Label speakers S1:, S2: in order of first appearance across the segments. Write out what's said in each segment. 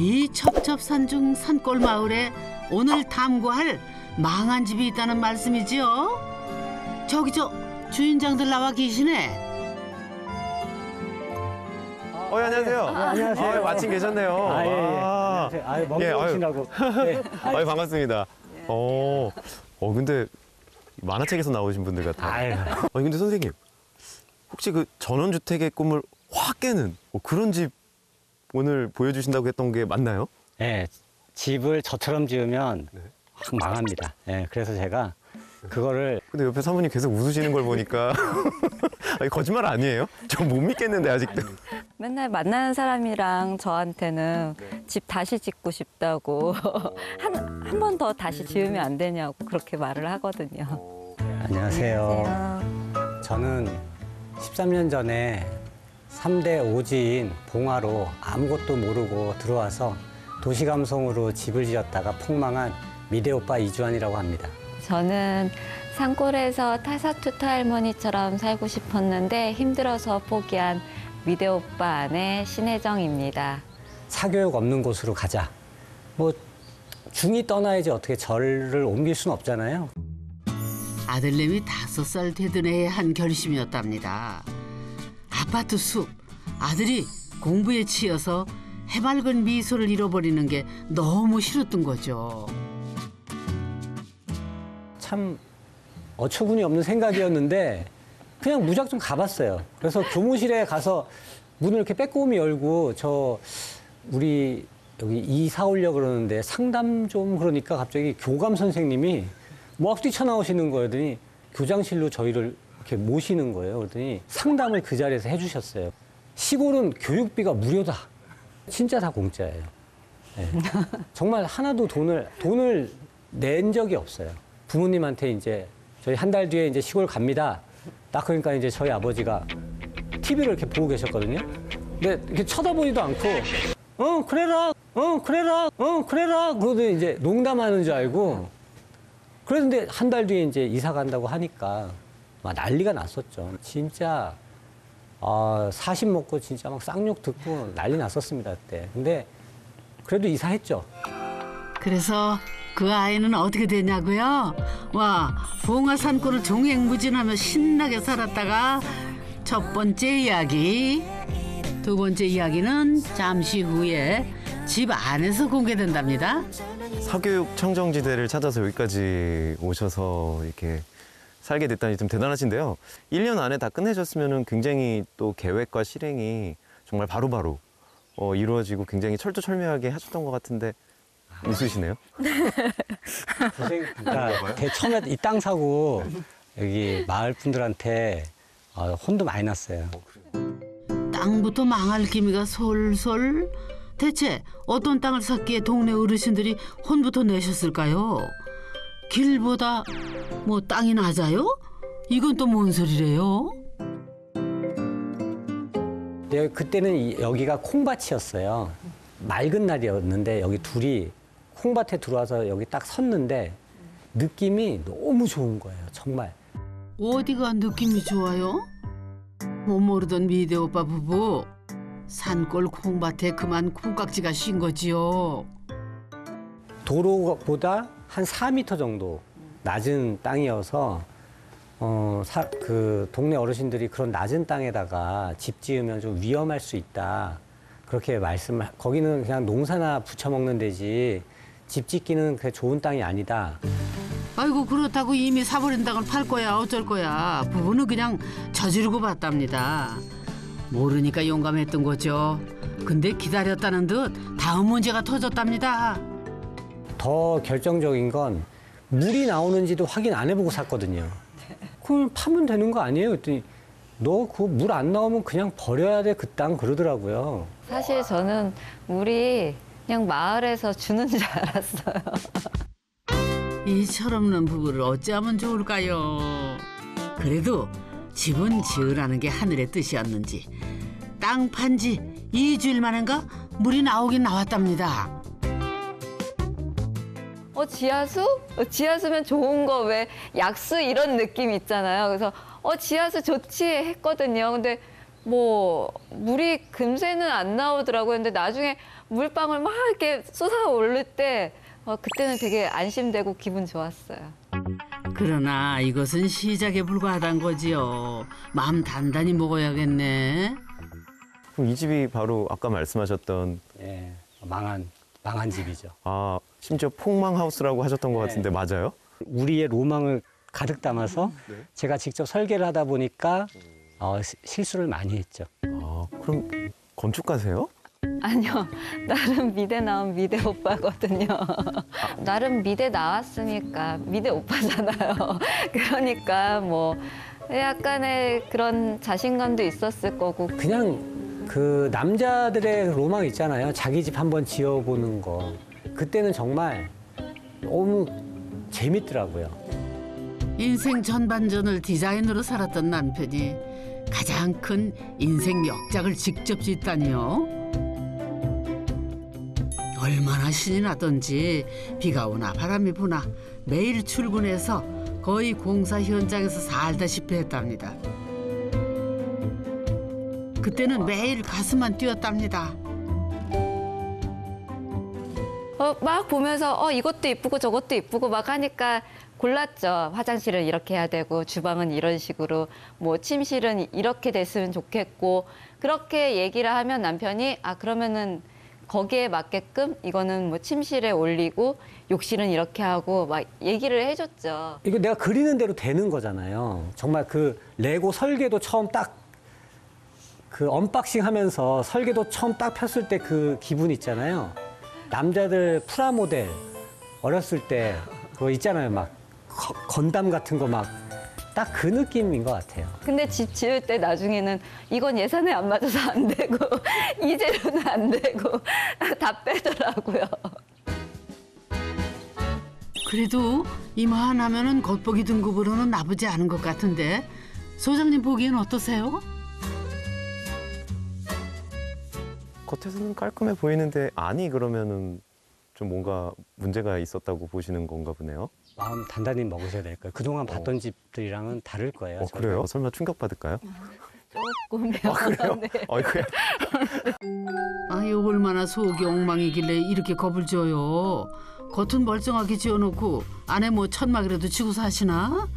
S1: 이 첩첩산중 산골 마을에 오늘 탐구할 망한 집이 있다는 말씀이지요? 저기 주인장들 나와 계시네.
S2: 안녕하세요.
S3: 안녕하세요.
S2: 마침 계셨네요.
S3: 예. 안녕하세요. 먼 길 오신다고. 네.
S2: 반갑습니다. 근데 만화책에서 나오신 분들 같아요. 근데 선생님, 혹시 그 전원주택의 꿈을 확 깨는 그런 집 오늘 보여주신다고 했던 게 맞나요?
S3: 네. 집을 저처럼 지으면 확 망합니다. 네. 그래서 제가 그거를.
S2: 근데 옆에 사모님 계속 웃으시는 걸 보니까 거짓말 아니에요? 저 못 믿겠는데 아직도.
S4: 맨날 만나는 사람이랑 저한테는 집 다시 짓고 싶다고 한 번 더 다시 지으면 안 되냐고 그렇게 말을 하거든요.
S3: 안녕하세요. 저는 13년 전에 3대 오지인 봉화로 아무것도 모르고 들어와서 도시감성으로 집을 지었다가 폭망한 미대 오빠 이주환이라고 합니다.
S4: 저는 산골에서 타사투타 할머니처럼 살고 싶었는데 힘들어서 포기한 미대 오빠 아내 신혜정입니다.
S3: 사교육 없는 곳으로 가자. 중이 떠나야지 어떻게 절을 옮길 수는 없잖아요.
S1: 아들내미 5살 되던 해에 한 결심이었답니다. 아파트 숲, 아들이 공부에 치여서 해맑은 미소를 잃어버리는 게 너무 싫었던 거죠.
S3: 참 어처구니 없는 생각이었는데 그냥 무작정 가봤어요. 그래서 교무실에 가서 문을 이렇게 빼꼼히 열고 우리 여기 이사 오려고 그러는데 상담 좀 그러니까 갑자기 교감 선생님이 막 뛰쳐나오시는 거였더니 교장실로 저희를 이렇게 모시는 거예요. 그랬더니 상담을 그 자리에서 해주셨어요. 시골은 교육비가 무료다. 진짜 다 공짜예요. 네. 정말 하나도 돈을 낸 적이 없어요. 부모님한테 이제 저희 한 달 뒤에 이제 시골 갑니다. 딱 그러니까 이제 저희 아버지가 TV를 이렇게 보고 계셨거든요. 근데 이렇게 쳐다보지도 않고 그래라 그러더니 이제 농담하는 줄 알고 그랬는데 한 달 뒤에 이제 이사 간다고 하니까 막 난리가 났었죠. 진짜 40 먹고 진짜 막 쌍욕 듣고 난리 났었습니다 그때. 근데 그래도 이사했죠.
S1: 그래서 그 아이는 어떻게 되냐고요? 봉화 산골을 종횡무진하며 신나게 살았다가 첫 번째 이야기, 두 번째 이야기는 잠시 후에 집 안에서 공개된답니다.
S2: 사교육 청정지대를 찾아서 여기까지 오셔서 이렇게 살게 됐다니 좀 대단하신데요. 1년 안에 다 끝내셨으면 굉장히 또 계획과 실행이 정말 바로바로 이루어지고 굉장히 철두철미하게 하셨던 것 같은데 웃으시네요.
S3: 그러니까 처음에 이 땅 사고 여기 마을 분들한테 혼도 많이 났어요.
S1: 땅부터 망할 기미가 솔솔. 대체 어떤 땅을 샀기에 동네 어르신들이 혼부터 내셨을까요? 길보다 땅이 낮아요? 이건 또 뭔 소리래요?
S3: 그때는 여기가 콩밭이었어요. 맑은 날이었는데 여기 둘이 콩밭에 들어와서 여기 딱 섰는데 느낌이 너무 좋은 거예요. 정말.
S1: 어디가 느낌이 좋아요? 못 모르던 미대 오빠 부부. 산골 콩밭에 그만 콩깍지가 쉰 거지요.
S3: 도로보다 한 4m 정도 낮은 땅이어서 그 동네 어르신들이 그런 낮은 땅에다가 집 지으면 좀 위험할 수 있다. 그렇게 거기는 그냥 농사나 부쳐먹는 데지 집 짓기는 그렇게 좋은 땅이 아니다.
S1: 아이고 그렇다고 이미 사버린 땅을 팔 거야 어쩔 거야. 부부는 그냥 저지르고 봤답니다. 모르니까 용감했던 거죠. 근데 기다렸다는 듯 다음 문제가 터졌답니다.
S3: 더 결정적인 건 물이 나오는지도 확인 안 해보고 샀거든요. 그럼 파면 되는 거 아니에요? 그랬더니 너 그 물 안 나오면 그냥 버려야 돼 그 땅 그러더라고요.
S4: 사실 저는 물이 그냥 마을에서 주는 줄 알았어요.
S1: 이 철없는 부부를 어찌하면 좋을까요? 그래도 집은 지으라는 게 하늘의 뜻이었는지 땅 판 지 2주일 만인가 물이 나오긴 나왔답니다.
S4: 지하수? 지하수면 좋은 거 왜 약수 이런 느낌 있잖아요. 그래서 지하수 좋지 했거든요. 근데 물이 금세는 안 나오더라고요. 근데 나중에 물방울 막 이렇게 쏟아오를 때 그때는 되게 안심되고 기분 좋았어요.
S1: 그러나 이것은 시작에 불과하단 거지요. 마음 단단히 먹어야겠네.
S2: 그럼 이 집이 바로 아까 말씀하셨던
S3: 예, 망한 집이죠.
S2: 아 심지어 폭망하우스라고 하셨던 것
S3: 네.
S2: 같은데 맞아요?
S3: 우리의 로망을 가득 담아서 제가 직접 설계를 하다 보니까 실수를 많이 했죠.
S2: 아 그럼 건축가세요?
S4: 아니요, 나름 미대 나온 미대 오빠거든요. 나름 미대 나왔으니까 미대 오빠잖아요. 그러니까 뭐 약간의 그런 자신감도 있었을 거고.
S3: 그냥 그 남자들의 로망 있잖아요. 자기 집 한번 지어보는 거. 그때는 정말 너무 재밌더라고요.
S1: 인생 전반전을 디자인으로 살았던 남편이 가장 큰 인생 역작을 직접 짓다니요. 얼마나 신이 나던지 비가 오나 바람이 부나 매일 출근해서 거의 공사 현장에서 살다시피 했답니다. 그때는 매일 가슴만 뛰었답니다.
S4: 막 보면서 이것도 이쁘고 저것도 이쁘고 막 하니까 골랐죠. 화장실은 이렇게 해야 되고 주방은 이런 식으로 뭐 침실은 이렇게 됐으면 좋겠고 그렇게 얘기를 하면 남편이 그러면은 거기에 맞게끔 이거는 뭐 침실에 올리고 욕실은 이렇게 하고 막 얘기를 해줬죠.
S3: 이거 내가 그리는 대로 되는 거잖아요. 정말 그 레고 설계도 처음 딱 그 언박싱 하면서 설계도 처음 딱 폈을 때 그 기분 있잖아요. 남자들 프라모델 어렸을 때 그거 있잖아요. 막 건담 같은 거 막 딱 그 느낌인 것 같아요.
S4: 근데 집 지을 때 나중에는 이건 예산에 안 맞아서 안 되고 이 재료는 안 되고 다 빼더라고요.
S1: 그래도 이만하면은 겉보기 등급으로는 나쁘지 않은 것 같은데 소장님 보기엔 어떠세요?
S2: 겉에서는 깔끔해 보이는데 아니 그러면은 좀 뭔가 문제가 있었다고 보시는 건가 보네요.
S3: 마음 단단히 먹으셔야 될 거예요. 그동안 봤던 집들이랑은 다를 거예요. 저희가.
S2: 그래요? 설마 충격받을까요?
S4: 조금요.
S2: 그래요?
S4: 네.
S2: 아이고야.
S1: 아유 얼마나 속이 엉망이길래 이렇게 겁을 줘요. 겉은 멀쩡하게 지어놓고 안에 뭐 천막이라도 치고 사시나?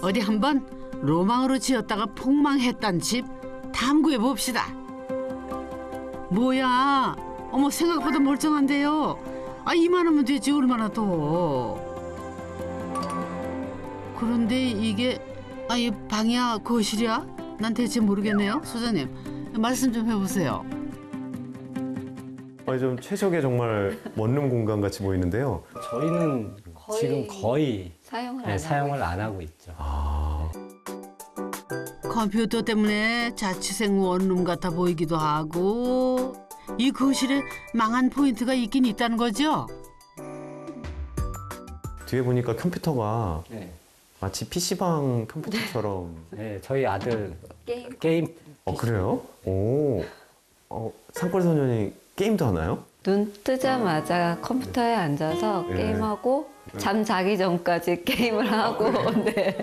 S1: 어디 한번 로망으로 지었다가 폭망했단 집 탐구해 봅시다. 뭐야? 어머 생각보다 멀쩡한데요. 이만하면 되지 얼마나 더. 그런데 이게 이 방이야 거실이야? 난 대체 모르겠네요. 소장님 말씀 좀 해보세요.
S2: 좀 최적의 정말 원룸 공간 같이 보이는데요.
S3: 저희는 지금 거의
S4: 사용을
S3: 안 하고 있죠.
S1: 컴퓨터 때문에 자취생 원룸 같아 보이기도 하고 이 거실에 망한 포인트가 있긴 있다는 거죠?
S2: 뒤에 보니까 컴퓨터가
S3: 네.
S2: 마치 PC방 컴퓨터처럼.
S3: 네, 저희 아들
S4: 게임.
S3: 게임
S2: 그래요? 오. 산골소년이 게임도 하나요?
S4: 눈 뜨자마자 컴퓨터에 앉아서
S2: 네.
S4: 게임하고 잠 자기 전까지 게임을 하고 네.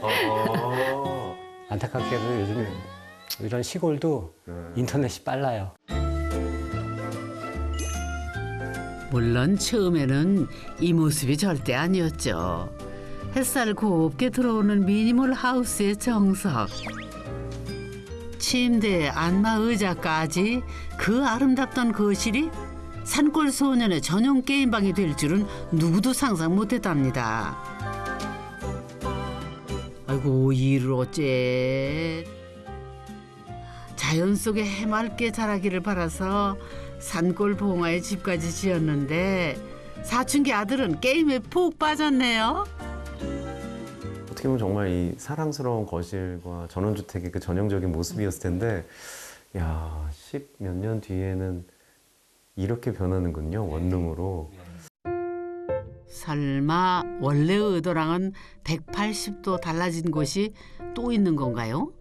S3: 안타깝게도 요즘 이런 시골도 인터넷이 빨라요.
S1: 물론 처음에는 이 모습이 절대 아니었죠. 햇살 곱게 들어오는 미니멀 하우스의 정석. 침대, 안마 의자까지 그 아름답던 거실이 산골 소년의 전용 게임방이 될 줄은 누구도 상상 못했답니다. 아이고 일을 어째. 자연 속에 해맑게 자라기를 바라서 산골 봉화에 집까지 지었는데 사춘기 아들은 게임에 푹 빠졌네요.
S2: 어떻게 보면 정말 이 사랑스러운 거실과 전원주택의 그 전형적인 모습이었을 텐데, 야, 10몇 년 뒤에는 이렇게 변하는군요, 원룸으로.
S1: 설마 원래 의도랑은 180도 달라진 곳이 또 있는 건가요?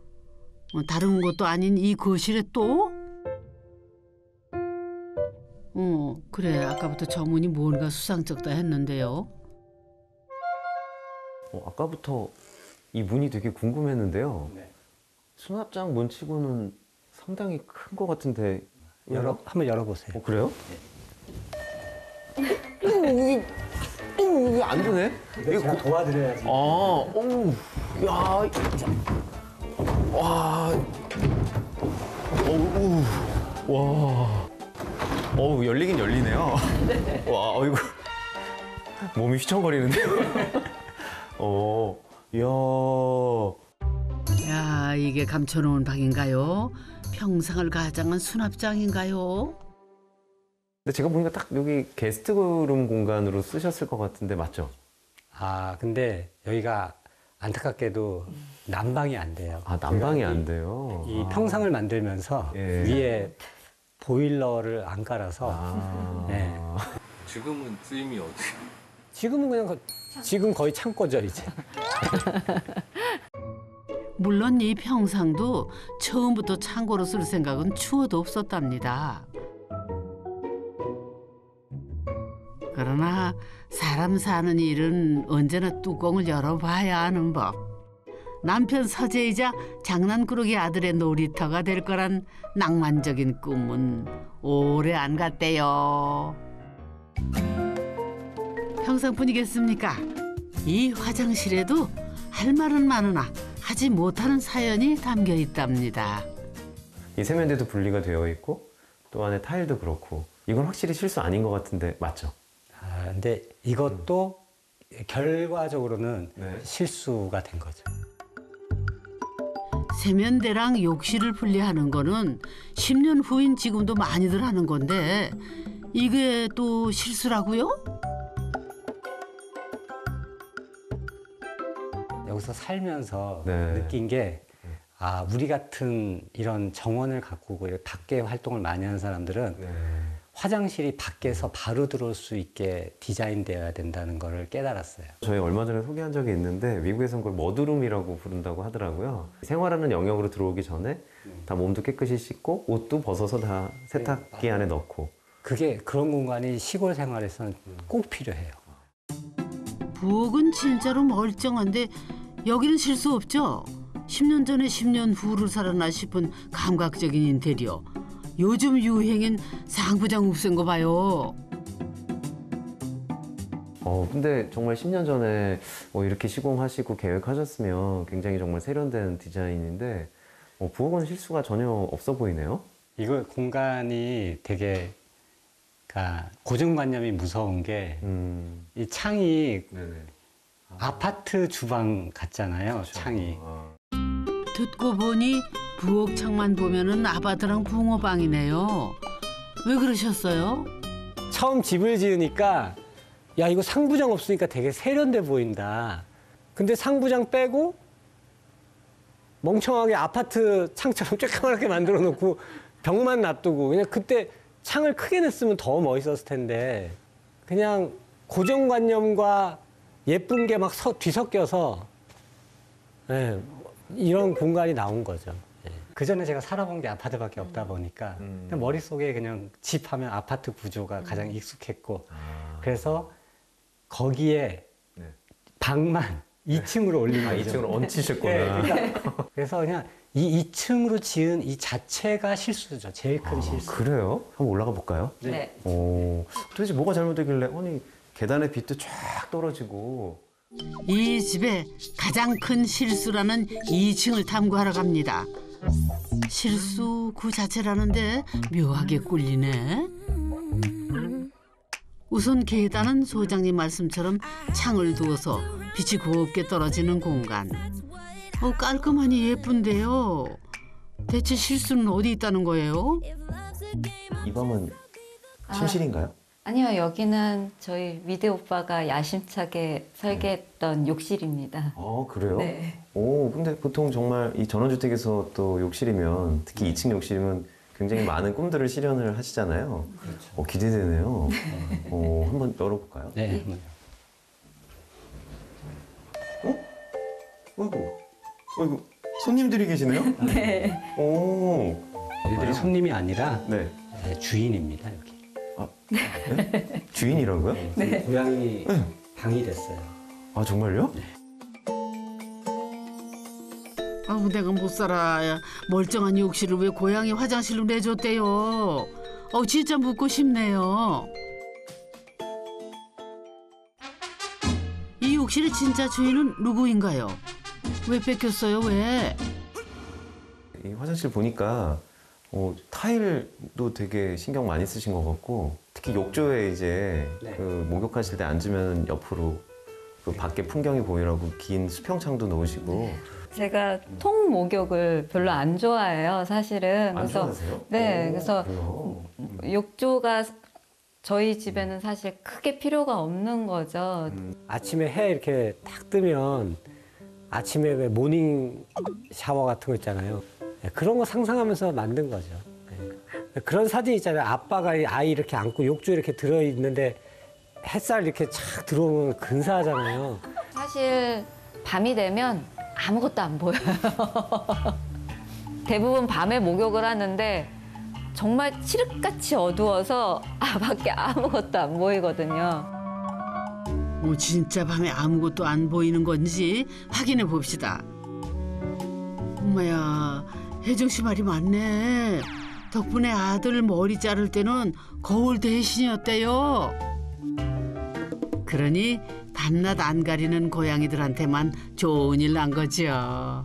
S1: 다른 곳도 아닌 이 거실에 또? 그래 아까부터 저 문이 뭔가 수상쩍다 했는데요.
S2: 아까부터 이 문이 되게 궁금했는데요.
S3: 네.
S2: 수납장 문치고는 상당히 큰 것 같은데.
S3: 한번 열어보세요.
S2: 그래요? 이게 안 되네?
S3: 제가 도와드려야지.
S2: 오, 야, 와, 와, 열리긴 열리네요. 와, 어이구, 몸이 휘청거리는데요. 이야.
S1: 야, 이게 감춰놓은 방인가요? 평상을 가장한 수납장인가요?
S2: 근데 제가 보니까 딱 여기 게스트룸 공간으로 쓰셨을 것 같은데 맞죠?
S3: 근데 여기가 안타깝게도 난방이 안 돼요.
S2: 난방이 안 돼요.
S3: 이 평상을 만들면서
S2: 예.
S3: 위에 보일러를 안 깔아서 네.
S5: 지금은 쓰임이 어떻게?
S3: 지금은 그냥 지금 거의 창고죠 이제.
S1: 물론 이 평상도 처음부터 창고로 쓸 생각은 추워도 없었답니다. 그러나 사람 사는 일은 언제나 뚜껑을 열어봐야 하는 법. 남편 서재이자 장난꾸러기 아들의 놀이터가 될 거란 낭만적인 꿈은 오래 안 갔대요. 평상뿐이겠습니까? 이 화장실에도 할 말은 많으나 하지 못하는 사연이 담겨 있답니다.
S2: 이 세면대도 분리가 되어 있고 또 안에 타일도 그렇고 이건 확실히 실수 아닌 것 같은데 맞죠?
S3: 근데 이것도 결과적으로는
S2: 네.
S3: 실수가 된 거죠.
S1: 세면대랑 욕실을 분리하는 거는 10년 후인 지금도 많이들 하는 건데 이게 또 실수라고요?
S3: 여기서 살면서
S2: 네.
S3: 느낀 게 우리 같은 이런 정원을 가꾸고 이렇게 밖에 활동을 많이 하는 사람들은 화장실이 밖에서 바로 들어올 수 있게 디자인되어야 된다는 거를 깨달았어요.
S2: 저희 얼마 전에 소개한 적이 있는데 미국에서는 그걸 머드룸이라고 부른다고 하더라고요. 생활하는 영역으로 들어오기 전에 다 몸도 깨끗이 씻고 옷도 벗어서 다 세탁기 안에 넣고.
S3: 그런 공간이 시골 생활에서는 꼭 필요해요.
S1: 부엌은 진짜로 멀쩡한데 여기는 실수 없죠? 10년 전에 10년 후를 살았나 싶은 감각적인 인테리어. 요즘 유행인 상부장 없앤 거 봐요.
S2: 근데 정말 10년 전에 이렇게 시공하시고 계획하셨으면 굉장히 정말 세련된 디자인인데 부엌은 실수가 전혀 없어 보이네요.
S3: 이거 공간이 되게 고정관념이 무서운 게 이 창이 아파트 주방 같잖아요.
S2: 그렇죠.
S3: 창이.
S1: 듣고 보니 부엌 창만 보면은 아파트랑 붕어방이네요. 왜 그러셨어요?
S3: 처음 집을 지으니까 야 이거 상부장 없으니까 되게 세련돼 보인다. 근데 상부장 빼고 멍청하게 아파트 창처럼 쬐끄맣게 만들어 놓고 벽만 놔두고 그냥 그때 창을 크게 냈으면 더 멋있었을 텐데 그냥 고정관념과 예쁜 게 막 뒤섞여서 이런 공간이 나온 거죠. 그 전에 제가 살아본 게 아파트밖에 없다 보니까 그냥 머릿속에 그냥 집 하면 아파트 구조가 가장 익숙했고 그래서 거기에 방만 2층으로 올린 거죠.
S2: 2층으로 얹히셨구나.
S3: 그래서 그냥 이 2층으로 지은 이 자체가 실수죠. 제일 큰 실수.
S2: 그래요? 한번 올라가 볼까요?
S4: 네.
S2: 도대체 뭐가 잘못되길래 계단에 빛도 쫙 떨어지고.
S1: 이 집의 가장 큰 실수라는 2층을 탐구하러 갑니다. 실수 그 자체라는데 묘하게 꿀리네. 우선 계단은 소장님 말씀처럼 창을 두어서 빛이 곱게 떨어지는 공간. 깔끔하니 예쁜데요. 대체 실수는 어디 있다는 거예요?
S2: 이 방은 침실인가요?
S4: 아니요, 여기는 저희 위대 오빠가 야심차게 설계했던 욕실입니다.
S2: 그래요?
S4: 네.
S2: 근데 보통 정말 이 전원주택에서 또 욕실이면 특히 2층 욕실이면 굉장히 많은 꿈들을 실현을 하시잖아요. 그렇죠. 기대되네요. 한번 열어볼까요?
S3: 네.
S2: 어이구, 손님들이 계시네요?
S4: 네.
S3: 얘들이 손님이 아니라
S2: 네.
S3: 주인입니다, 여기.
S2: 네? 주인이라고요?
S3: 고양이 방이 됐어요.
S2: 정말요?
S1: 아우 내가 못 살아. 멀쩡한 욕실을 왜 고양이 화장실로 내줬대요. 진짜 묻고 싶네요. 이 욕실의 진짜 주인은 누구인가요? 왜 뺏겼어요? 왜?
S2: 이 화장실 보니까 타일도 되게 신경 많이 쓰신 것 같고 특히 욕조에 이제
S3: 네.
S2: 그 목욕하실 때 앉으면 옆으로 그 밖에 풍경이 보이라고 긴 수평창도 놓으시고
S4: 제가 통 목욕을 별로 안 좋아해요, 사실은.
S2: 안
S4: 그래서
S2: 좋아하세요?
S4: 네, 그래서
S2: 그래요?
S4: 욕조가 저희 집에는 사실 크게 필요가 없는 거죠.
S3: 아침에 해 이렇게 딱 뜨면 아침에 왜 모닝 샤워 같은 거 있잖아요. 네, 그런 거 상상하면서 만든 거죠. 네. 그런 사진 있잖아요. 아빠가 아이 이렇게 안고 욕조에 이렇게 들어있는데 햇살 이렇게 착 들어오면 근사하잖아요.
S4: 사실 밤이 되면 아무것도 안 보여요. 대부분 밤에 목욕을 하는데 정말 칠흑같이 어두워서 밖에 아무것도 안 보이거든요.
S1: 진짜 밤에 아무것도 안 보이는 건지 확인해 봅시다. 엄마야, 혜정 씨 말이 맞네. 덕분에 아들 머리 자를 때는 거울 대신이었대요. 그러니 밤낮 안 가리는 고양이들한테만 좋은 일 난 거죠.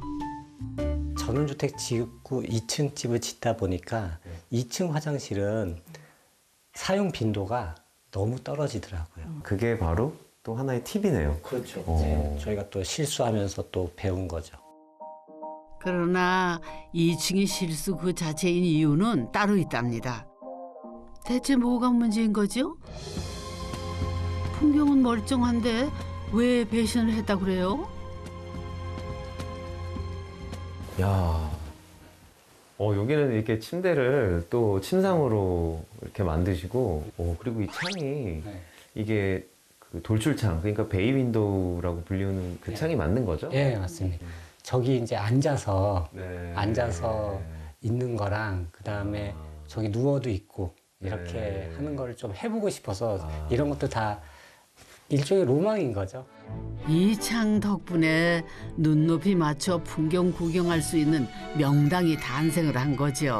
S3: 전원주택 짓고 2층 집을 짓다 보니까 2층 화장실은 사용 빈도가 너무 떨어지더라고요.
S2: 그게 바로 또 하나의 팁이네요.
S3: 그렇죠.
S2: 네,
S3: 저희가 또 실수하면서 또 배운 거죠.
S1: 그러나 2층이 실수 그 자체인 이유는 따로 있답니다. 대체 뭐가 문제인 거죠? 풍경은 멀쩡한데 왜 배신을 했다고 그래요?
S2: 야, 여기는 이렇게 침대를 또 침상으로 이렇게 만드시고, 그리고 이 창이 이게 그 돌출창, 그러니까 베이 윈도우라고 불리는 그 창이 맞는 거죠?
S3: 예, 맞습니다. 저기 이제 앉아서
S2: 네.
S3: 있는 거랑 그다음에 저기 누워도 있고 이렇게
S2: 네.
S3: 하는 거를 좀 해보고 싶어서
S2: 아.
S3: 이런 것도 다 일종의 로망인 거죠.
S1: 이 창 덕분에 눈높이 맞춰 풍경 구경할 수 있는 명당이 탄생을 한 거죠.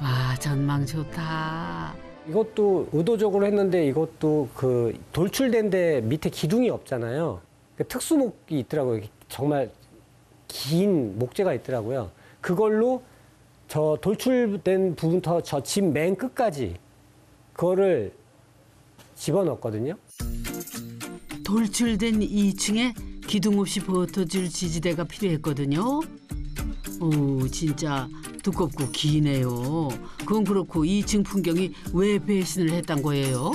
S1: 와, 전망 좋다.
S3: 이것도 의도적으로 했는데 이것도 그 돌출된 데 밑에 기둥이 없잖아요. 그 특수목이 있더라고요. 정말 긴 목재가 있더라고요. 그걸로 저 돌출된 부분부터 저 집 맨 끝까지 그거를 집어넣었거든요.
S1: 돌출된 2층에 기둥 없이 버텨줄 지지대가 필요했거든요. 오, 진짜 두껍고 기네요. 그건 그렇고 2층 풍경이 왜 배신을 했단 거예요?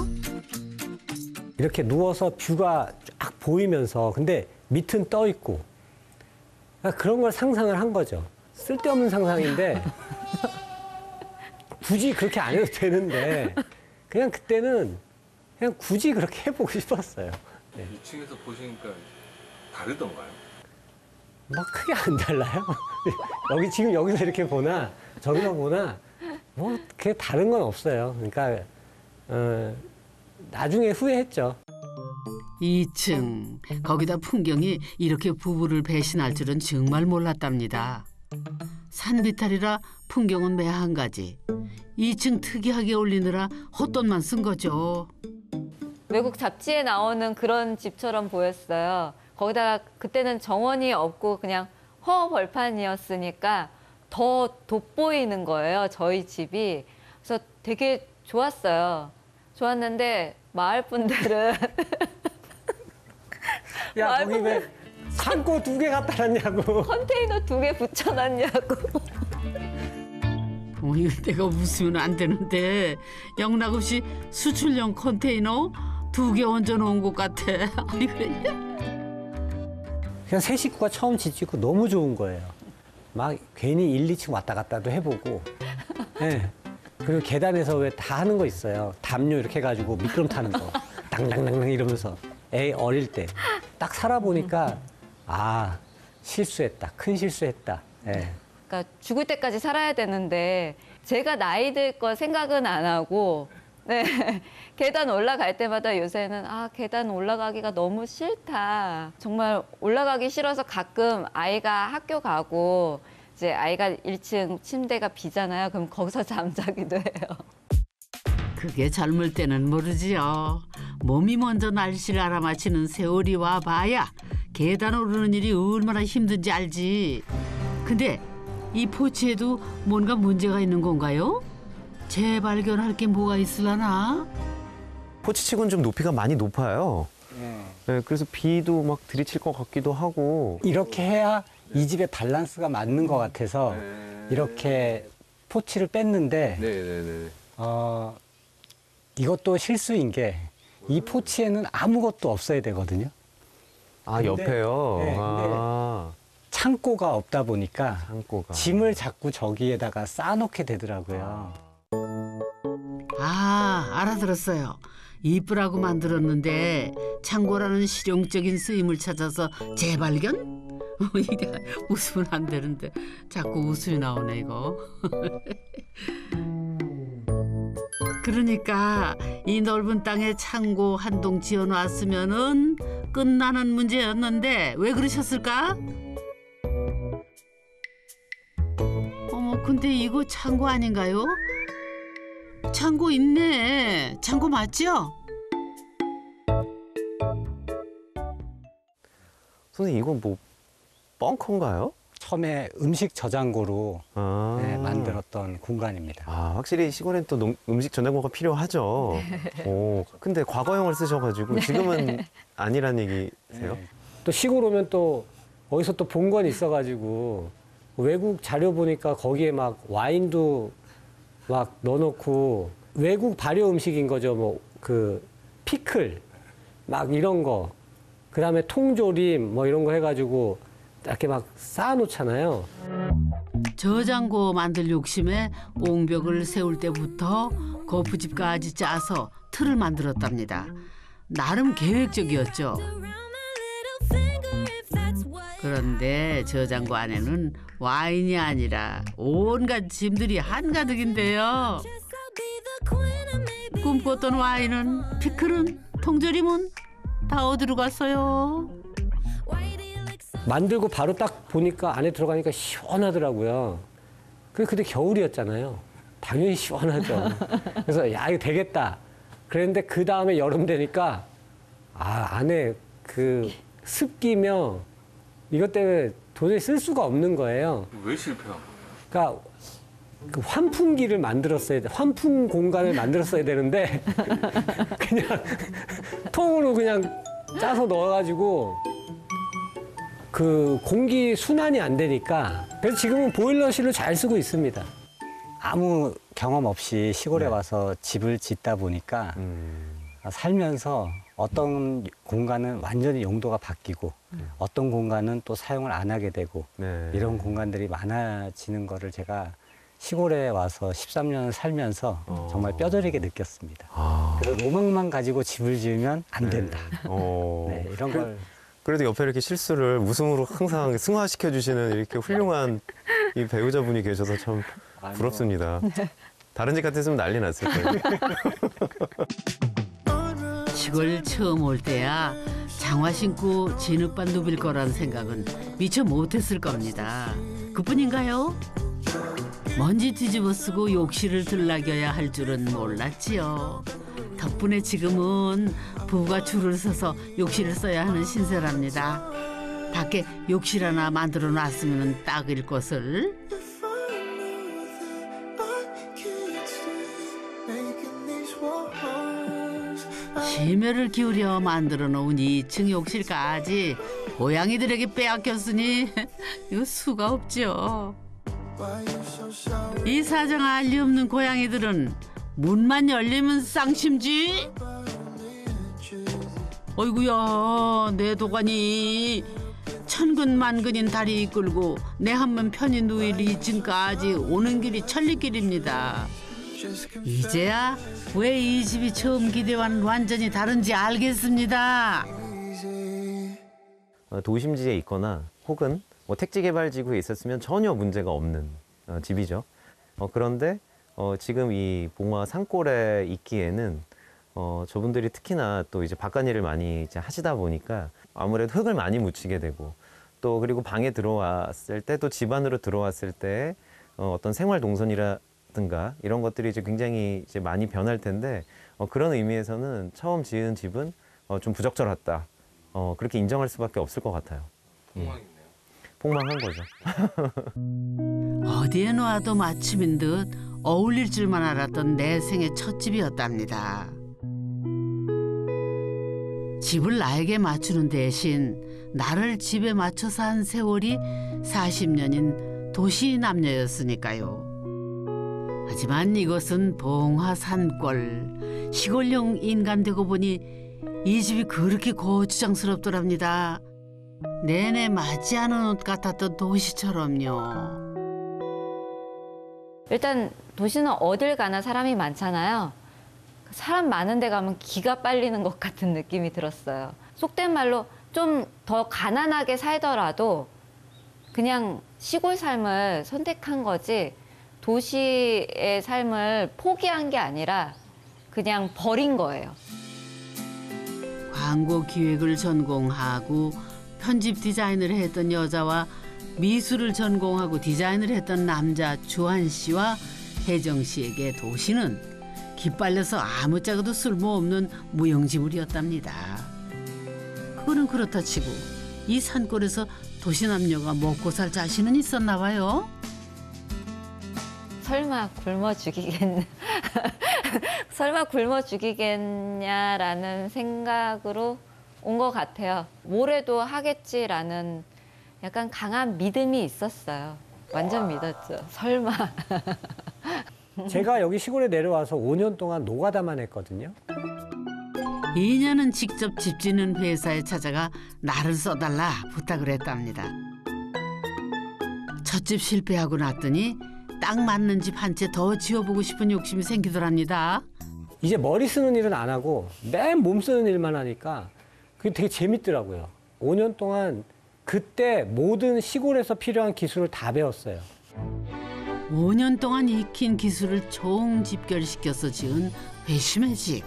S3: 이렇게 누워서 뷰가 쫙 보이면서 근데 밑은 떠 있고 그런 걸 상상을 한 거죠. 쓸데없는 상상인데 굳이 그렇게 안 해도 되는데 그냥 그때는 그냥 굳이 그렇게 해보고 싶었어요. 네.
S5: 2층에서 보시니까 다르던가요?
S3: 뭐 크게 안 달라요. 여기 지금 여기서 이렇게 보나 저기서 보나 뭐 그게 다른 건 없어요. 그러니까 나중에 후회했죠.
S1: 2층 거기다 풍경이 이렇게 부부를 배신할 줄은 정말 몰랐답니다. 산비탈이라 풍경은 매 한 가지. 2층 특이하게 올리느라 헛돈만 쓴 거죠.
S4: 외국 잡지에 나오는 그런 집처럼 보였어요. 거기다가 그때는 정원이 없고 그냥 허벌판이었으니까 더 돋보이는 거예요, 저희 집이. 그래서 되게 좋았어요. 좋았는데 마을 분들은
S3: 야 거기 왜 창고 2개 갖다 놨냐고.
S4: 컨테이너 2개 붙여놨냐고.
S1: 이거 내가 웃으면 안 되는데 영락없이 수출용 컨테이너 2개 얹어놓은 것 같아. 아니 그랬냐?
S3: 그냥 새 식구가 처음 지치고 너무 좋은 거예요. 막 괜히 1, 2층 왔다 갔다도 해보고. 네. 그리고 계단에서 왜 다 하는 거 있어요. 담요 이렇게 해가지고 미끄럼 타는 거. 당당당 이러면서. 애 어릴 때. 딱 살아보니까 아 실수했다. 큰 실수했다. 네.
S4: 그러니까 죽을 때까지 살아야 되는데 제가 나이 들 거 생각은 안 하고 네. 계단 올라갈 때마다 요새는 계단 올라가기가 너무 싫다. 정말 올라가기 싫어서 가끔 아이가 학교 가고 이제 아이가 1층 침대가 비잖아요. 그럼 거기서 잠자기도 해요.
S1: 그게 젊을 때는 모르지요. 몸이 먼저 날씨를 알아맞히는 세월이 와봐야 계단 오르는 일이 얼마나 힘든지 알지. 근데 이 포치에도 뭔가 문제가 있는 건가요? 재발견할 게 뭐가 있으려나?
S2: 포치치고는 좀 높이가 많이 높아요. 네, 그래서 비도 막 들이칠 것 같기도 하고.
S3: 이렇게 해야 이 집의 밸런스가 맞는 것 같아서 이렇게 포치를 뺐는데
S2: 네네네.
S3: 이것도 실수인 게 이 포치에는 아무것도 없어야 되거든요.
S2: 아,
S3: 근데-
S2: 옆에요?
S3: 네, 근데 창고가 없다 보니까
S2: 창고가.
S3: 짐을 자꾸 저기에다가 쌓아놓게 되더라고요.
S1: 알아들었어요. 이쁘라고 만들었는데 창고라는 실용적인 쓰임을 찾아서 재발견? 이게 웃으면 안 되는데 자꾸 웃음이 나오네 이거. 그러니까 이 넓은 땅에 창고 한 동 지어놨으면은 끝나는 문제였는데 왜 그러셨을까? 어머, 근데 이거 창고 아닌가요? 창고 있네. 창고 맞죠?
S2: 선생님, 이건 뭐 벙커인가요?
S3: 처음에 음식 저장고로
S2: 아.
S3: 네, 만들었던 공간입니다.
S2: 아, 확실히 시골엔 또 음식 저장고가 필요하죠. 오, 근데 과거형을 쓰셔가지고 지금은 아니란 얘기세요?
S3: 네.
S6: 또 시골 오면 또 어디서 또 본 건 있어가지고 외국 자료 보니까 거기에 막 와인도 막 넣어놓고 외국 발효 음식인 거죠. 뭐 그 피클 막 이런 거, 그 다음에 통조림 뭐 이런 거 해가지고 이렇게 막 쌓아놓잖아요.
S1: 저장고 만들 욕심에 옹벽을 세울 때부터 거푸집까지 짜서 틀을 만들었답니다. 나름 계획적이었죠. 그런데 저장고 안에는 와인이 아니라 온갖 짐들이 한가득인데요. 꿈꿨던 와인은, 피클은, 통조림은 다 어디로 갔어요?
S6: 만들고 바로 딱 보니까 안에 들어가니까 시원하더라고요. 근데 겨울이었잖아요. 당연히 시원하죠. 그래서 야, 이거 되겠다. 그랬는데 그 다음에 여름 되니까 안에 그 습기며 이것 때문에 도저히 쓸 수가 없는 거예요.
S5: 왜 실패한 거예요?
S6: 그러니까 그 환풍기를 만들었어야 돼. 환풍 공간을 만들었어야 되는데 그냥 통으로 그냥 짜서 넣어가지고 그 공기 순환이 안 되니까 그래서 지금은 보일러실을 잘 쓰고 있습니다.
S3: 아무 경험 없이 시골에 와서 집을 짓다 보니까 살면서 어떤 공간은 완전히 용도가 바뀌고 어떤 공간은 또 사용을 안 하게 되고
S2: 네.
S3: 이런 공간들이 많아지는 거를 제가 시골에 와서 13년 살면서 정말 뼈저리게 느꼈습니다. 그래서 로망만 가지고 집을 지으면 안 된다. 네, 이런 걸
S2: 그래도 옆에 이렇게 실수를 웃음으로 항상 승화시켜 주시는 이렇게 훌륭한 이 배우자분이 계셔서 참 부럽습니다. 다른 집 같았으면 난리 났을 거예요.
S1: 시골 처음 올 때야 장화 신고 진흙밭 누빌 거란 생각은 미처 못했을 겁니다. 그뿐인가요? 먼지 뒤집어 쓰고 욕실을 들락여야 할 줄은 몰랐지요. 덕분에 지금은 부부가 줄을 서서 욕실을 써야 하는 신세랍니다. 밖에 욕실 하나 만들어 놨으면 딱일 것을. 심혈을 기울여 만들어 놓은 2층 욕실까지 고양이들에게 빼앗겼으니 이거 수가 없죠. 이 사정 알 리 없는 고양이들은 문만 열리면 쌍심지. 어이구야, 내 도가니 천근만근인 다리 이끌고 내 한번 편히 누일 2층까지 오는 길이 천리길입니다. 이제야 왜 이 집이 처음 기대와는 완전히 다른지 알겠습니다.
S2: 도심지에 있거나 혹은 뭐 택지 개발 지구에 있었으면 전혀 문제가 없는 집이죠. 그런데 지금 이 봉화 산골에 있기에는 저분들이 특히나 또 이제 바깥일을 많이 이제 하시다 보니까 아무래도 흙을 많이 묻히게 되고 또 그리고 방에 들어왔을 때 또 집 안으로 들어왔을 때 어떤 생활 동선이라든가 이런 것들이 이제 굉장히 이제 많이 변할 텐데 그런 의미에서는 처음 지은 집은 좀 부적절했다. 그렇게 인정할 수밖에 없을 것 같아요.
S5: 폭망이네요.
S2: 폭망한 거죠.
S1: 어디에 놓아도 맞춤인 듯 어울릴 줄만 알았던 내 생의 첫 집이었답니다. 집을 나에게 맞추는 대신 나를 집에 맞춰서 한 세월이 40년인 도시 남녀였으니까요. 하지만 이것은 봉화 산골, 시골형 인간 되고 보니 이 집이 그렇게 고추장스럽더랍니다. 내내 맞지 않은 옷 같았던 도시처럼요.
S4: 일단 도시는 어딜 가나 사람이 많잖아요. 사람 많은 데 가면 기가 빨리는 것 같은 느낌이 들었어요. 속된 말로 좀 더 가난하게 살더라도 그냥 시골 삶을 선택한 거지 도시의 삶을 포기한 게 아니라 그냥 버린 거예요.
S1: 광고 기획을 전공하고 편집 디자인을 했던 여자와 미술을 전공하고 디자인을 했던 남자 주한 씨와 혜정 씨에게 도시는 기빨려서 아무짝에도 쓸모없는 무용지물이었답니다. 그거는 그렇다 치고 이 산골에서 도시 남녀가 먹고 살 자신은 있었나 봐요.
S4: 설마 굶어 죽이겠냐 설마 굶어 죽이겠냐라는 생각으로 온 것 같아요. 뭐래도 하겠지라는 약간 강한 믿음이 있었어요. 완전 믿었죠. 설마.
S6: 제가 여기 시골에 내려와서 5년 동안 노가다만 했거든요.
S1: 2년은 직접 집 짓는 회사에 찾아가 나를 써달라 부탁을 했답니다. 첫 집 실패하고 났더니 딱 맞는 집 한 채 더 지어보고 싶은 욕심이 생기더랍니다.
S6: 이제 머리 쓰는 일은 안 하고 맨 몸 쓰는 일만 하니까 그게 되게 재밌더라고요. 5년 동안 그때 모든 시골에서 필요한 기술을 다 배웠어요.
S1: 5년 동안 익힌 기술을 총집결시켜서 지은 회심의 집.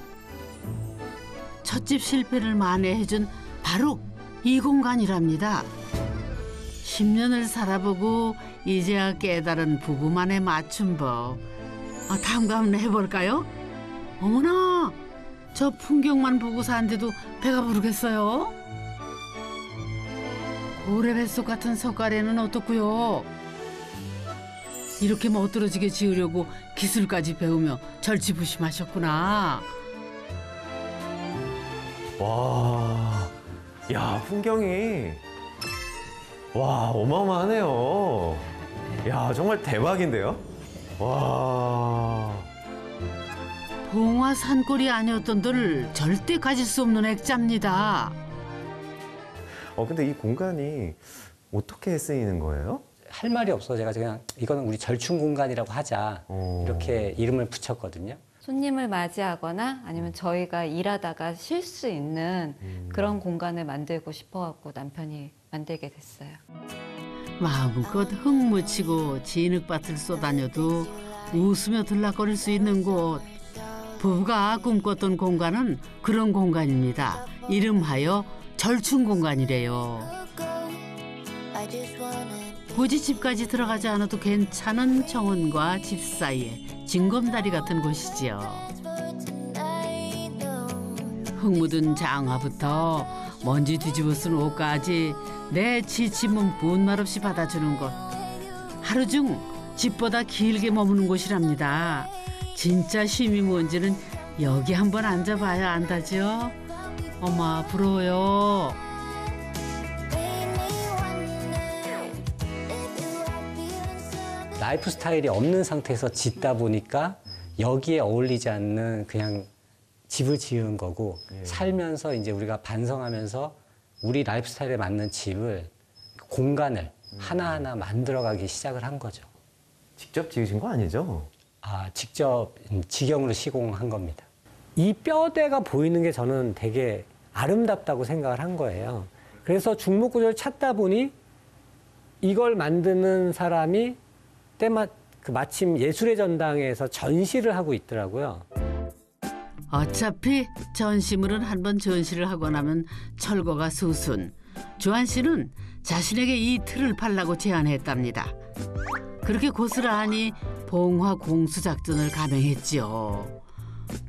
S1: 첫 집 실패를 만회해준 바로 이 공간이랍니다. 10년을 살아보고 이제야 깨달은 부부만의 맞춤법. 다음과 한번 해볼까요? 어머나, 저 풍경만 보고 산데도 배가 부르겠어요. 고래 뱃속 같은 석가래는 어떻고요? 이렇게 멋들어지게 지으려고 기술까지 배우며 절치부심하셨구나.
S2: 와, 야, 풍경이, 와, 어마어마하네요. 야, 정말 대박인데요? 와.
S1: 봉화 산골이 아니었던들 절대 가질 수 없는 액자입니다.
S2: 근데 이 공간이 어떻게 쓰이는 거예요?
S3: 할 말이 없어. 제가 그냥 이거는 우리 절충 공간이라고 하자. 이렇게 이름을 붙였거든요.
S4: 손님을 맞이하거나 아니면 저희가 일하다가 쉴 수 있는 그런 공간을 만들고 싶어갖고 남편이 만들게 됐어요.
S1: 마음껏 흙 묻히고 진흙밭을 쏘다녀도 웃으며 들락거릴 수 있는 곳. 부부가 꿈꿨던 공간은 그런 공간입니다. 이름하여 절충 공간이래요. 굳이 집까지 들어가지 않아도 괜찮은 정원과 집 사이에 징검다리 같은 곳이지요. 흙 묻은 장화부터 먼지 뒤집어 쓴 옷까지 내 지침은 분말 없이 받아주는 곳. 하루 중 집보다 길게 머무는 곳이랍니다. 진짜 쉼이 뭔지는 여기 한번 앉아봐야 안다죠. 어마 부러워요.
S3: 라이프 스타일이 없는 상태에서 짓다 보니까 여기에 어울리지 않는 그냥 집을 지은 거고 살면서 이제 우리가 반성하면서 우리 라이프 스타일에 맞는 집을 공간을 하나하나 만들어가기 시작을 한 거죠.
S2: 직접 지으신 거 아니죠?
S3: 직접 직영으로 시공한 겁니다. 이 뼈대가 보이는 게 저는 되게 아름답다고 생각을 한 거예요. 그래서 중목구조를 찾다 보니 이걸 만드는 사람이
S6: 그 마침 예술의 전당에서 전시를 하고 있더라고요.
S1: 어차피 전시물은 한번 전시를 하고 나면 철거가 수순. 주한 씨는 자신에게 이 틀을 팔라고 제안했답니다. 그렇게 고스란히 봉화 공수 작전을 감행했지요.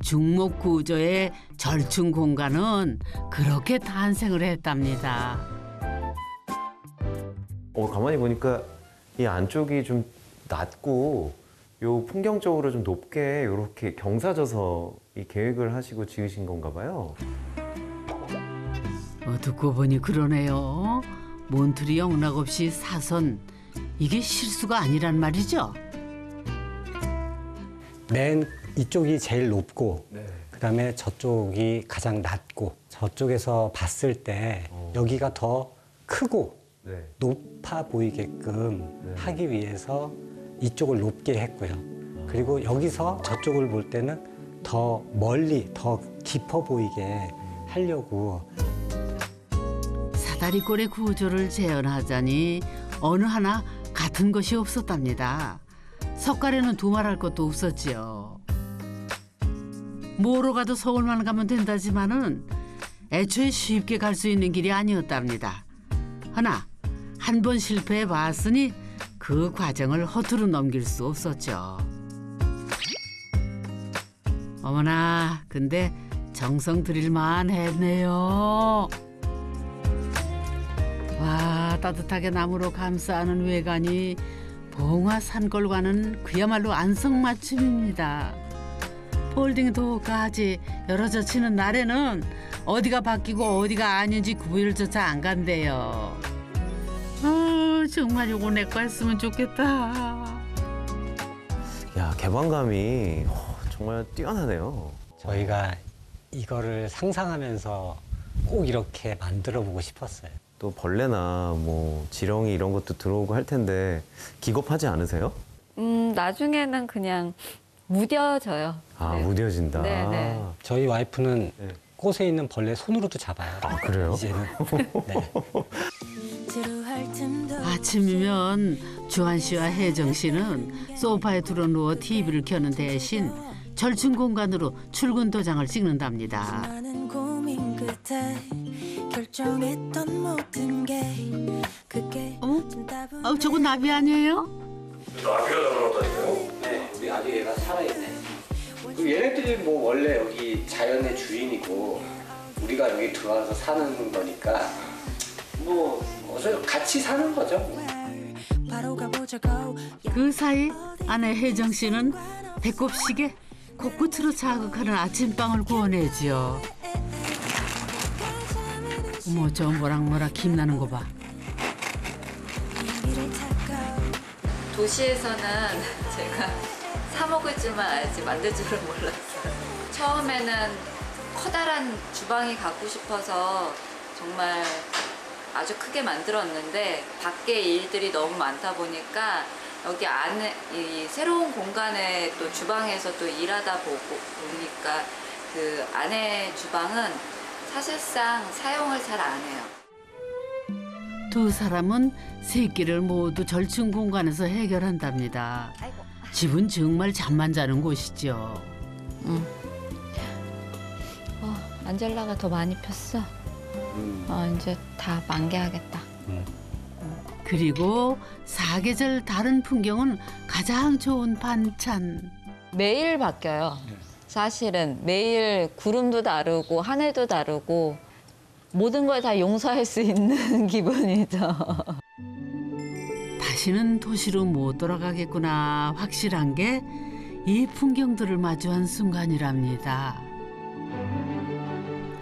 S1: 중목구조의 절충 공간은 그렇게 탄생을 했답니다.
S2: 가만히 보니까 이 안쪽이 좀 낮고 요 풍경적으로 좀 높게 이렇게 경사져서 이 계획을 하시고 지으신 건가 봐요.
S1: 듣고 보니 그러네요. 몬트리 영락없이 사선. 이게 실수가 아니란 말이죠.
S6: 맨 이쪽이 제일 높고 그다음에 저쪽이 가장 낮고 저쪽에서 봤을 때 여기가 더 크고
S2: 네.
S6: 높아 보이게끔 하기 위해서 이쪽을 높게 했고요. 그리고 여기서 저쪽을 볼 때는 더 멀리, 더 깊어 보이게 하려고.
S1: 사다리꼴의 구조를 재현하자니 어느 하나 같은 것이 없었답니다. 석가래는 두말할 것도 없었지요. 뭐로 가도 서울만 가면 된다지만은 애초에 쉽게 갈 수 있는 길이 아니었답니다. 하나 한 번 실패해 봤으니 그 과정을 허투루 넘길 수 없었죠. 어머나, 근데 정성 들일만 했네요. 와, 따뜻하게 나무로 감싸는 외관이 봉화 산골과는 그야말로 안성맞춤입니다. 폴딩 도어까지 열어져 치는 날에는 어디가 바뀌고 어디가 아닌지 구별조차 안 간대요. 정말 요거 내 거 했으면 좋겠다.
S2: 야, 개방감이 정말 뛰어나네요.
S6: 저희가 이거를 상상하면서 꼭 이렇게 만들어 보고 싶었어요.
S2: 또 벌레나 뭐 지렁이 이런 것도 들어오고 할 텐데 기겁하지 않으세요?
S4: 나중에는 그냥 무뎌져요.
S2: 아,
S4: 네.
S2: 무뎌진다.
S4: 네네.
S6: 저희 와이프는
S2: 네.
S6: 꽃에 있는 벌레 손으로도 잡아요.
S2: 아, 그래요?
S6: 이제는. 네.
S1: 아침이면 주한 씨와 혜정 씨는 소파에 들어누워 TV를 켜는 대신 절충 공간으로 출근 도장을 찍는답니다.
S7: 많은 고민 끝에 결정했던 모든 게 그게
S1: 저거 나비 아니에요?
S3: 네, 우리 아기 얘가 살아있네. 얘네들이 뭐 원래 여기 자연의 주인이고 우리가 여기 들어와서 사는 거니까 뭐 어서 같이 사는 거죠.
S7: 바로 가보자고
S1: 그 사이 아내 혜정 씨는 배꼽시계 코끝으로 자극하는 아침빵을 구워내지요. 어머, 저 모락모락 김나는 거 봐.
S7: 길을 타고
S4: 도시에서는 제가 사 먹을 줄만 알지 만들 줄은 몰랐어요. 처음에는 커다란 주방이 갖고 싶어서 정말 아주 크게 만들었는데 밖에 일들이 너무 많다 보니까 여기 안에 이 새로운 공간에 또 주방에서 또 일하다 보니까 그 안에 주방은 사실상 사용을 잘 안 해요.
S1: 두 사람은 새끼를 모두 절충 공간에서 해결한답니다. 집은 정말 잠만 자는 곳이죠.
S4: 안젤라가 더 많이 폈어. 이제 다 만개하겠다.
S1: 그리고 사계절 다른 풍경은 가장 좋은 반찬.
S4: 매일 바뀌어요. 사실은 매일 구름도 다르고 하늘도 다르고 모든 걸 다 용서할 수 있는 기분이죠.
S1: 다시는 도시로 못 돌아가겠구나 확실한 게 이 풍경들을 마주한 순간이랍니다.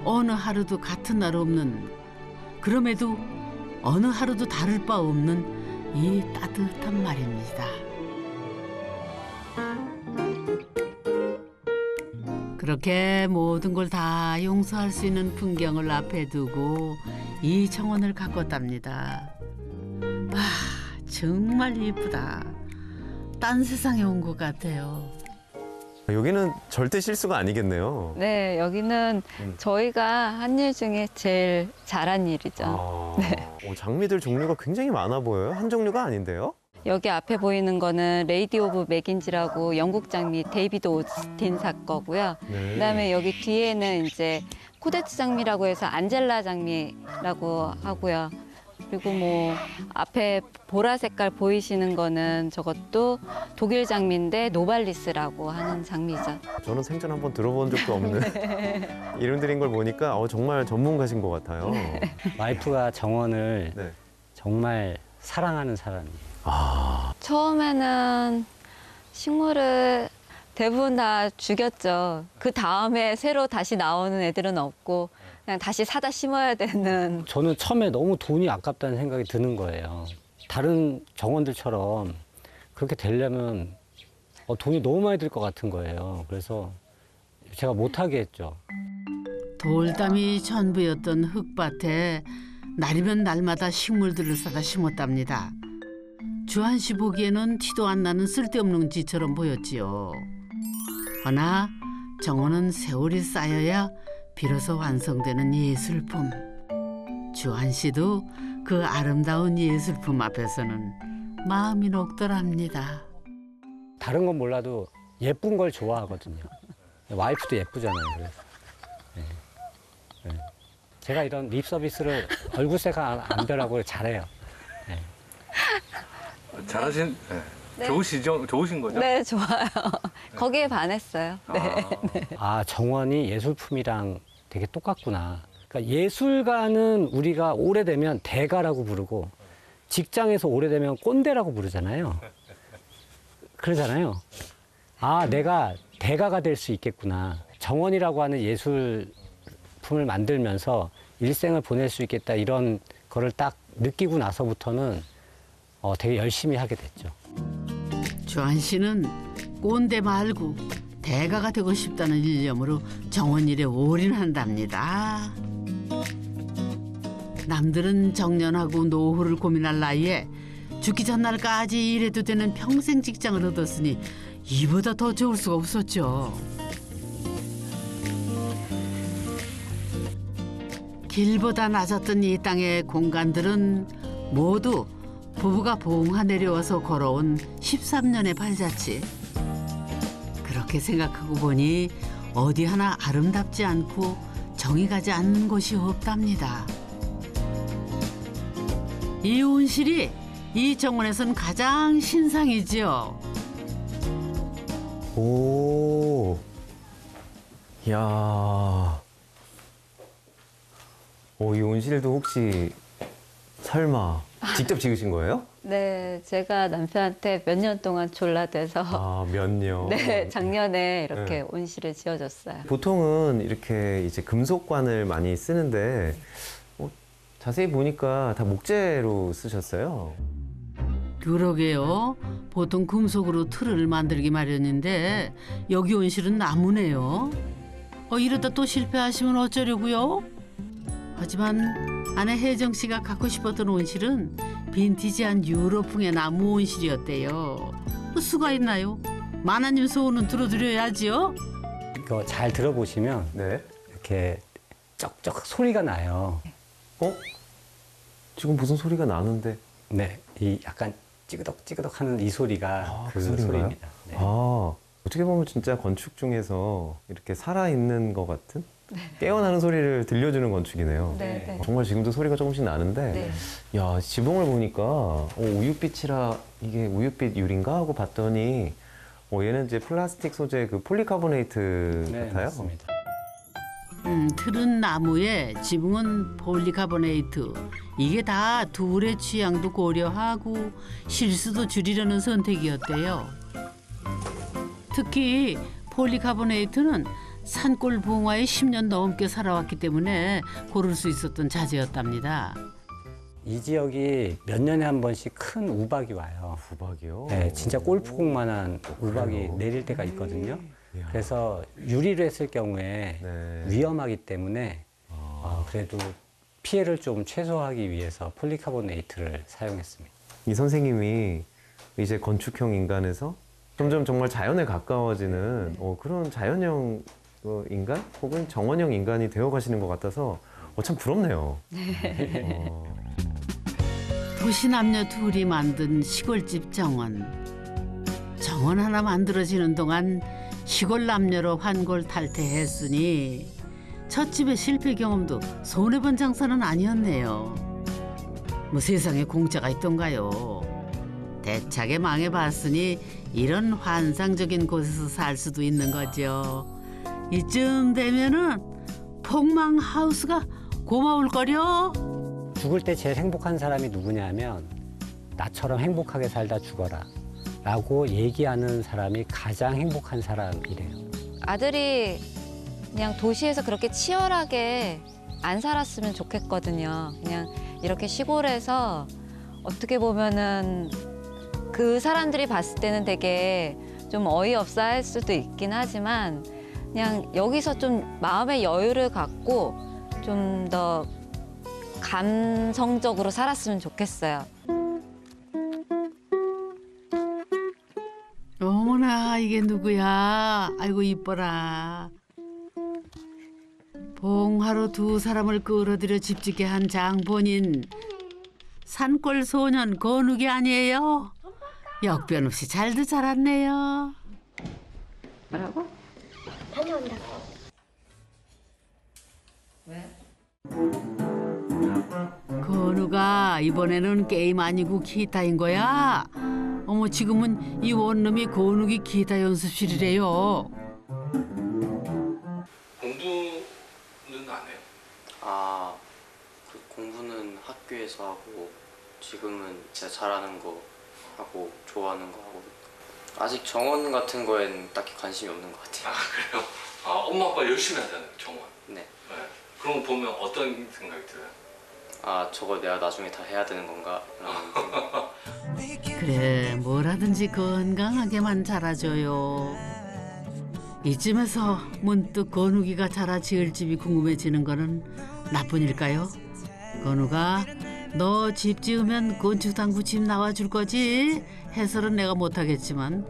S1: 어느 하루도 같은 날 없는, 그럼에도 어느 하루도 다를 바 없는 이 따뜻한 말입니다. 그렇게 모든 걸 다 용서할 수 있는 풍경을 앞에 두고 이 정원을 가꿨답니다. 와, 정말 예쁘다. 딴 세상에 온 것 같아요.
S2: 여기는 절대 실수가 아니겠네요.
S4: 네, 여기는 저희가 한 일 중에 제일 잘한 일이죠.
S2: 장미들 종류가 굉장히 많아 보여요. 한 종류가 아닌데요?
S4: 여기 앞에 보이는 거는 레이디 오브 맥인지라고 영국 장미 데이비드 오스틴 거고요.
S2: 네.
S4: 그다음에 여기 뒤에는 이제 코데츠 장미라고 해서 안젤라 장미라고 하고요. 그리고 뭐 앞에 보라 색깔 보이시는 거는 저것도 독일 장미인데 노발리스라고 하는 장미죠.
S2: 저는 생전 한번 들어본 적도 없는 이름들인 걸 보니까 정말 전문가신 것 같아요.
S3: 와이프가 정원을
S2: 네.
S3: 정말 사랑하는 사람이에요.
S4: 처음에는 식물을 대부분 다 죽였죠. 그 다음에 새로 다시 나오는 애들은 없고 그냥 다시 사다 심어야 되는.
S3: 저는 처음에 너무 돈이 아깝다는 생각이 드는 거예요. 다른 정원들처럼 그렇게 되려면 돈이 너무 많이 들 것 같은 거예요. 그래서 제가 못하게 했죠.
S1: 돌담이 전부였던 흙밭에 날이면 날마다 식물들을 사다 심었답니다. 주한 씨 보기에는 티도 안 나는 쓸데없는 짓처럼 보였지요. 허나 정원은 세월이 쌓여야 비로소 완성되는 예술품. 주한 씨도 그 아름다운 예술품 앞에서는 마음이 녹더랍니다.
S3: 다른 건 몰라도 예쁜 걸 좋아하거든요. 와이프도 예쁘잖아요. 그래서. 네. 네. 제가 이런 립 서비스를 얼굴색 안 변하고 잘해요. 네.
S5: 잘하신, 네.
S4: 네.
S5: 좋으신 거죠?
S4: 네, 좋아요. 거기에 반했어요. 네.
S3: 정원이 예술품이랑 되게 똑같구나. 그러니까 예술가는 우리가 오래되면 대가라고 부르고 직장에서 오래되면 꼰대라고 부르잖아요. 그러잖아요. 내가 대가가 될 수 있겠구나. 정원이라고 하는 예술품을 만들면서 일생을 보낼 수 있겠다. 이런 거를 딱 느끼고 나서부터는 되게 열심히 하게 됐죠.
S1: 주한 씨는 꼰대 말고 대가가 되고 싶다는 일념으로 정원 일에 올인한답니다. 남들은 정년하고 노후를 고민할 나이에 죽기 전날까지 일해도 되는 평생 직장을 얻었으니 이보다 더 좋을 수가 없었죠. 길보다 낮았던 이 땅의 공간들은 모두 부부가 봉하 내려와서 걸어온 13년의 발자취. 그렇게 생각하고 보니 어디 하나 아름답지 않고 정이 가지 않는 곳이 없답니다. 이 온실이 이 정원에선 가장 신상이지요.
S2: 오, 이야. 이 온실도 혹시 설마 직접 지으신 거예요?
S4: 네, 제가 남편한테 몇 년 동안 졸라대서
S2: 몇 년?
S4: 네, 작년에 이렇게
S2: 네.
S4: 온실을 지어줬어요.
S2: 보통은 이렇게 이제 금속관을 많이 쓰는데 자세히 보니까 다 목재로 쓰셨어요.
S1: 그러게요. 보통 금속으로 틀을 만들기 마련인데 여기 온실은 나무네요. 이러다 또 실패하시면 어쩌려고요? 하지만 아내 혜정 씨가 갖고 싶었던 온실은 빈티지한 유럽풍의 나무 온실이었대요. 수가 있나요? 마나님 소원은 들어드려야지요.
S3: 이거 잘 들어보시면
S2: 네.
S3: 이렇게 쩍쩍 소리가 나요.
S2: 지금 무슨 소리가 나는데?
S3: 네, 이 약간 찌그덕찌그덕 하는 이 소리가 그
S2: 소리인가요?
S3: 소리입니다. 네.
S2: 어떻게 보면 진짜 건축 중에서 이렇게 살아있는 것 같은 깨어나는 소리를 들려주는 건축이네요.
S4: 네, 네.
S2: 정말 지금도 소리가 조금씩 나는데
S4: 네.
S2: 야, 지붕을 보니까 우윳빛이라 이게 우윳빛 유리인가 하고 봤더니 얘는 이제 플라스틱 소재 그 폴리카보네이트
S3: 네,
S2: 같아요.
S3: 맞습니다.
S1: 틀은 나무에 지붕은 폴리카보네이트. 이게 다 둘의 취향도 고려하고 실수도 줄이려는 선택이었대요. 특히 폴리카보네이트는 산골 봉화에 10년 넘게 살아왔기 때문에 고를 수 있었던 자재였답니다.
S3: 이 지역이 몇 년에 한 번씩 큰 우박이 와요.
S2: 우박이요?
S3: 네, 진짜 골프공만한 우박이
S2: 그래요?
S3: 내릴 때가 있거든요.
S2: 이야.
S3: 그래서 유리로 했을 경우에
S2: 네.
S3: 위험하기 때문에 그래도 피해를 좀 최소화하기 위해서 폴리카보네이트를 사용했습니다.
S2: 이 선생님이 이제 건축형 인간에서 점점 정말 자연에 가까워지는 그런 자연형 인간 혹은 정원형 인간이 되어가시는 것 같아서 참 부럽네요.
S1: 도시 남녀 둘이 만든 시골집 정원. 정원 하나 만들어지는 동안 시골 남녀로 환골탈태했으니 첫 집의 실패 경험도 손해본 장사는 아니었네요. 뭐 세상에 공짜가 있던가요. 대차게 망해봤으니 이런 환상적인 곳에서 살 수도 있는 거죠. 이쯤 되면은 폭망하우스가 고마울거려.
S3: 죽을 때 제일 행복한 사람이 누구냐면 나처럼 행복하게 살다 죽어라 라고 얘기하는 사람이 가장 행복한 사람이래요.
S4: 아들이 그냥 도시에서 그렇게 치열하게 안 살았으면 좋겠거든요. 그냥 이렇게 시골에서 어떻게 보면은 그 사람들이 봤을 때는 되게 좀 어이없어 할 수도 있긴 하지만 그냥 여기서 좀 마음의 여유를 갖고 좀 더 감성적으로 살았으면 좋겠어요.
S1: 어머나 이게 누구야? 아이고 이뻐라. 봉하로 두 사람을 끌어들여 집짓게 한 장본인. 산골 소년 건욱이 아니에요? 역변 없이 잘도 자랐네요.
S4: 뭐라고?
S8: 다녀온다.
S1: 건우가 이번에는 게임 아니고 기타인 거야? 어머 지금은 이 원룸이 건욱이 기타 연습실이래요.
S5: 공부는 안 해요?
S9: 아, 그 공부는 학교에서 하고 지금은 제가 잘하는 거 하고 좋아하는 거 하고 아직 정원 같은 거에는 딱히 관심이 없는 것 같아요.
S5: 아 그래요? 아 엄마 아빠 열심히 하잖아요 정원.
S9: 네.
S5: 네. 그런 거 보면 어떤 생각이 들어요?
S9: 아, 저거 내가 나중에 다 해야 되는 건가? 라는 생각.
S1: 그래 뭐라든지 건강하게만 자라줘요. 이쯤에서 문득 건욱이가 자라 지을 집이 궁금해지는 거는 나쁜 일까요? 건우가 너 집 지으면 건축당구 집 나와줄 거지? 해설은 내가 못하겠지만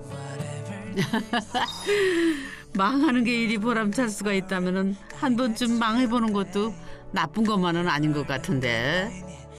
S1: 망하는 게 일이 보람찰 수가 있다면 한 번쯤 망해보는 것도 나쁜 것만은 아닌 것 같은데.